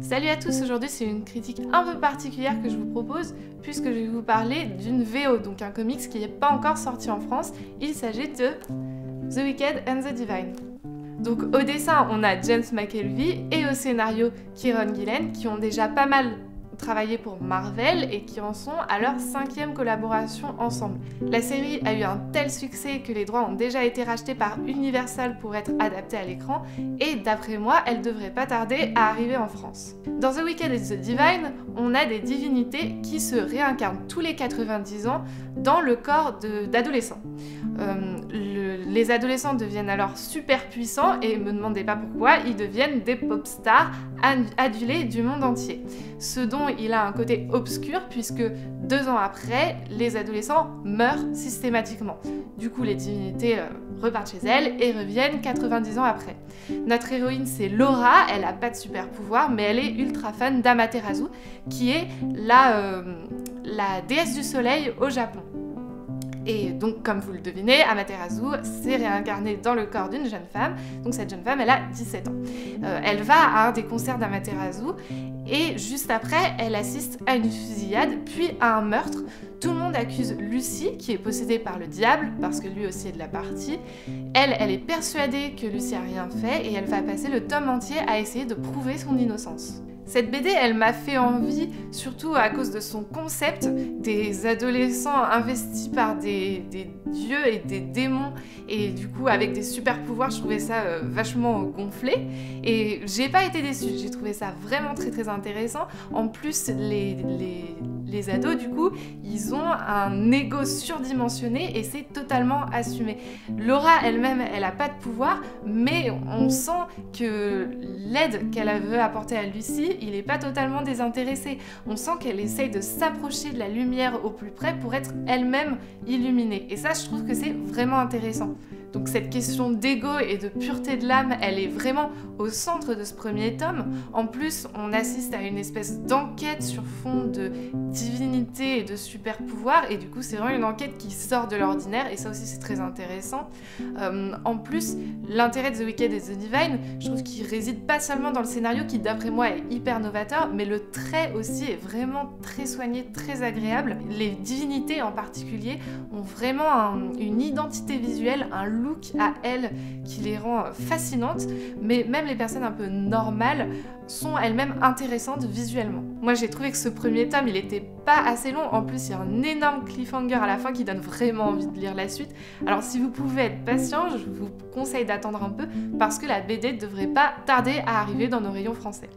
Salut à tous, aujourd'hui c'est une critique un peu particulière que je vous propose puisque je vais vous parler d'une VO, donc un comics qui n'est pas encore sorti en France. Il s'agit de The Wicked and the Divine. Donc au dessin on a James McKelvey et au scénario Kieron Gillen qui ont déjà pas mal travaillé pour Marvel et qui en sont à leur 5e collaboration ensemble. La série a eu un tel succès que les droits ont déjà été rachetés par Universal pour être adaptés à l'écran et d'après moi, elle devrait pas tarder à arriver en France. Dans The Wicked and the Divine, on a des divinités qui se réincarnent tous les 90 ans dans le corps d'adolescents. Les adolescents deviennent alors super puissants et me demandez pas pourquoi, ils deviennent des pop stars adulés du monde entier. Ce dont il a un côté obscur puisque 2 ans après, les adolescents meurent systématiquement. Du coup, les divinités repartent chez elles et reviennent 90 ans après. Notre héroïne, c'est Laura, elle a pas de super pouvoir, mais elle est ultra fan d'Amaterasu, qui est la déesse du soleil au Japon. Et donc, comme vous le devinez, Amaterasu s'est réincarnée dans le corps d'une jeune femme. Donc cette jeune femme, elle a 17 ans. Elle va à un des concerts d'Amaterasu et juste après, elle assiste à une fusillade, puis à un meurtre. Tout le monde accuse Lucy, qui est possédée par le diable, parce que lui aussi est de la partie. Elle est persuadée que Lucy a rien fait et elle va passer le tome entier à essayer de prouver son innocence. Cette BD, elle m'a fait envie, surtout à cause de son concept, des adolescents investis par des dieux et des démons, et du coup avec des super pouvoirs, je trouvais ça vachement gonflé, et j'ai pas été déçue, j'ai trouvé ça vraiment très intéressant. En plus, les ados, du coup, ils ont un ego surdimensionné et c'est totalement assumé. Laura elle-même, elle a pas de pouvoir, mais on sent que l'aide qu'elle veut apporter à Lucy, il est pas totalement désintéressé. On sent qu'elle essaye de s'approcher de la lumière au plus près pour être elle-même illuminée. Et ça, je trouve que c'est vraiment intéressant. Donc cette question d'ego et de pureté de l'âme, elle est vraiment au centre de ce premier tome. En plus, on assiste à une espèce d'enquête sur fond de divinité et de super pouvoir, et du coup c'est vraiment une enquête qui sort de l'ordinaire, et ça aussi c'est très intéressant. En plus, l'intérêt de The Wicked et The Divine, je trouve qu'il réside pas seulement dans le scénario qui d'après moi est hyper novateur, mais le trait aussi est vraiment très soigné, très agréable. Les divinités en particulier ont vraiment une identité visuelle, un look à elles qui les rend fascinantes, mais même les personnes un peu normales sont elles-mêmes intéressantes visuellement. Moi j'ai trouvé que ce premier tome il était pas assez long, en plus il y a un énorme cliffhanger à la fin qui donne vraiment envie de lire la suite. Alors si vous pouvez être patient, je vous conseille d'attendre un peu parce que la BD ne devrait pas tarder à arriver dans nos rayons français.